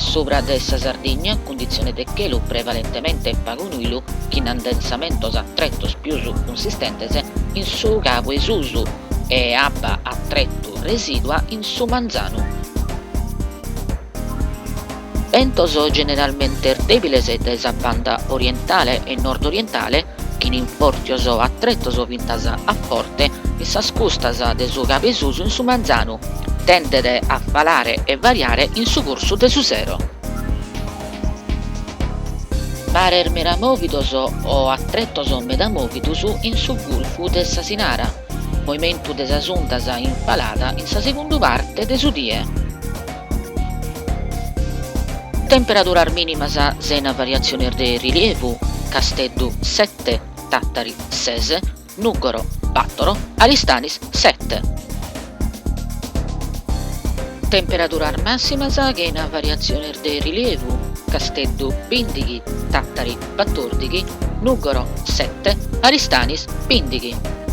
sopra dessa Sardigna, condizione de chelu prevalentemente pagonuilu, che in addensamentos attrettos più consistentes in su capo esusu e abba attretto residua in su manzanu. Ventos generalmente debiles de sa banda orientale e nordorientale, che in fortios attrettos vintas a forte in sas custas de su capo esusu in su manzanu, tendere a falare e variare in su corso de su sero. Parer meramovidos o attrettos medamovidus in su gulfu de sa Sinara, movimentu de sas undas infalada in sa seconda parte de su die. Temperaturas minimas sena variazione de rilievu, Casteddu 7, Tattari 6, Nuggoro 4, Aristanis 7. Temperaturas massimas che in variazione de rilievu, Casteddu 15, Tattari 14, Nuggoro 7, Aristanis 15.